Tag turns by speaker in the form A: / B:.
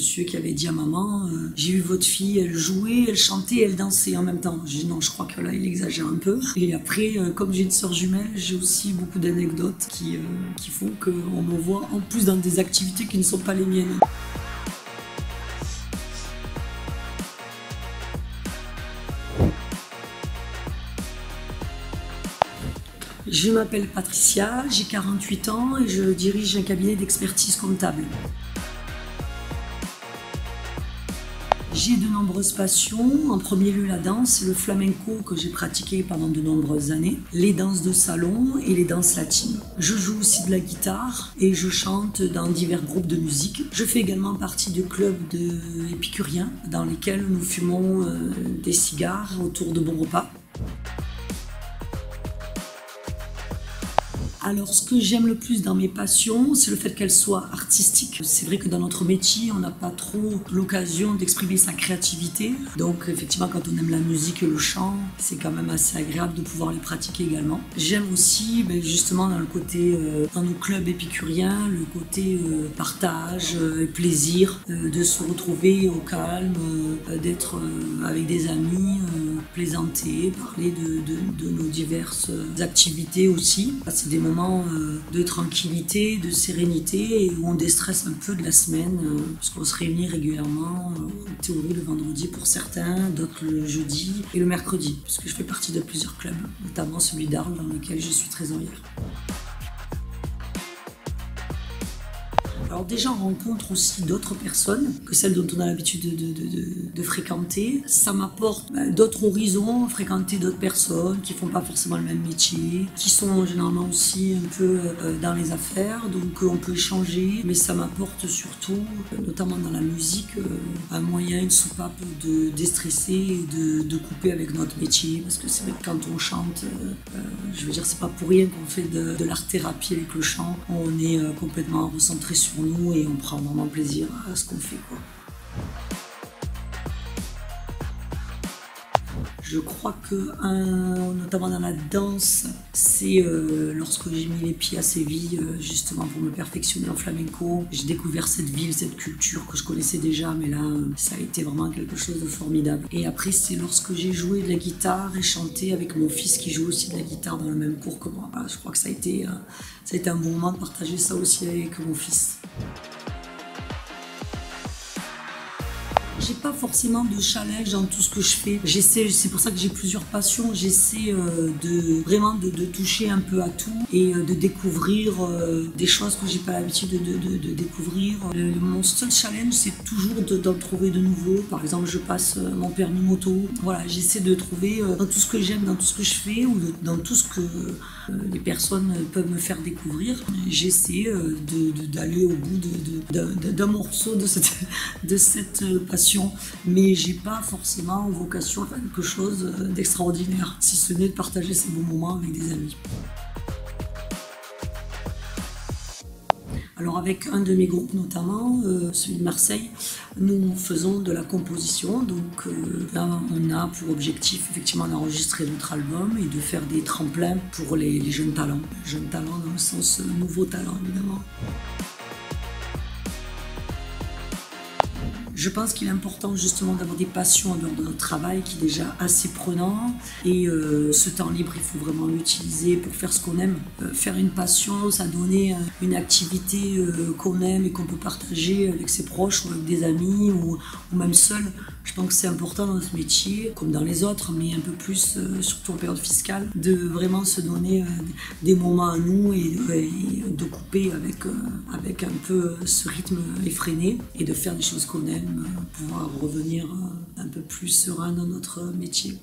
A: monsieur qui avait dit à maman j'ai vu votre fille, elle jouait, elle chantait, elle dansait en même temps. J'ai dit non, je crois que là il exagère un peu. Et après, comme j'ai une sœur jumelle, j'ai aussi beaucoup d'anecdotes qui font qu'on me voit en plus dans des activités qui ne sont pas les miennes. Je m'appelle Patricia, j'ai 48 ans et je dirige un cabinet d'expertise comptable. J'ai de nombreuses passions. En premier lieu, la danse, le flamenco que j'ai pratiqué pendant de nombreuses années, les danses de salon et les danses latines. Je joue aussi de la guitare et je chante dans divers groupes de musique. Je fais également partie du club d'épicuriens dans lesquels nous fumons des cigares autour de bons repas. Alors, ce que j'aime le plus dans mes passions, c'est le fait qu'elles soient artistiques. C'est vrai que dans notre métier, on n'a pas trop l'occasion d'exprimer sa créativité. Donc, effectivement, quand on aime la musique et le chant, c'est quand même assez agréable de pouvoir les pratiquer également. J'aime aussi, justement, dans le côté, dans nos clubs épicuriens, le côté partage, plaisir, de se retrouver au calme, d'être avec des amis, plaisanter, parler de nos diverses activités aussi. C'est des moments de tranquillité, de sérénité et où on déstresse un peu de la semaine parce qu'on se réunit régulièrement, en théorie le vendredi pour certains, d'autres le jeudi et le mercredi parce que je fais partie de plusieurs clubs, notamment celui d'Arles dans lequel je suis trésorière. Alors déjà, on rencontre aussi d'autres personnes que celles dont on a l'habitude de fréquenter. Ça m'apporte d'autres horizons, fréquenter d'autres personnes qui font pas forcément le même métier, qui sont généralement aussi un peu dans les affaires, donc on peut échanger. Mais ça m'apporte surtout, notamment dans la musique, un moyen, une soupape de déstresser et de couper avec notre métier. Parce que c'est vrai que quand on chante, je veux dire, c'est pas pour rien qu'on fait de l'art-thérapie avec le chant. On est complètement recentré sur nous et on prend vraiment plaisir à ce qu'on fait, quoi. Je crois que, notamment dans la danse, c'est lorsque j'ai mis les pieds à Séville, justement pour me perfectionner en flamenco. J'ai découvert cette ville, cette culture que je connaissais déjà, mais là, ça a été vraiment quelque chose de formidable. Et après, c'est lorsque j'ai joué de la guitare et chanté avec mon fils qui joue aussi de la guitare dans le même cours que moi. Voilà, je crois que ça a été un bon moment de partager ça aussi avec mon fils. J'ai pas forcément de challenge dans tout ce que je fais. J'essaie, c'est pour ça que j'ai plusieurs passions. J'essaie vraiment de toucher un peu à tout et de découvrir des choses que j'ai pas l'habitude de découvrir. Mon seul challenge, c'est toujours d'en trouver de nouveaux. Par exemple, je passe mon permis moto. Voilà, j'essaie de trouver dans tout ce que j'aime, dans tout ce que je fais ou dans tout ce que les personnes peuvent me faire découvrir. J'essaie d'aller au bout d'un morceau de cette passion. Mais j'ai pas forcément vocation à faire quelque chose d'extraordinaire, si ce n'est de partager ces bons moments avec des amis. Alors avec un de mes groupes notamment, celui de Marseille, nous faisons de la composition. Donc là, on a pour objectif effectivement d'enregistrer notre album et de faire des tremplins pour les jeunes talents. Jeunes talents dans le sens nouveaux talents évidemment. Je pense qu'il est important justement d'avoir des passions en dehors de notre travail qui est déjà assez prenant et ce temps libre il faut vraiment l'utiliser pour faire ce qu'on aime. Faire une passion, ça donner une activité qu'on aime et qu'on peut partager avec ses proches ou avec des amis ou même seul. Je pense que c'est important dans ce métier, comme dans les autres, mais un peu plus, surtout en période fiscale, de vraiment se donner des moments à nous et de couper avec un peu ce rythme effréné et de faire des choses qu'on aime, pouvoir revenir un peu plus serein dans notre métier.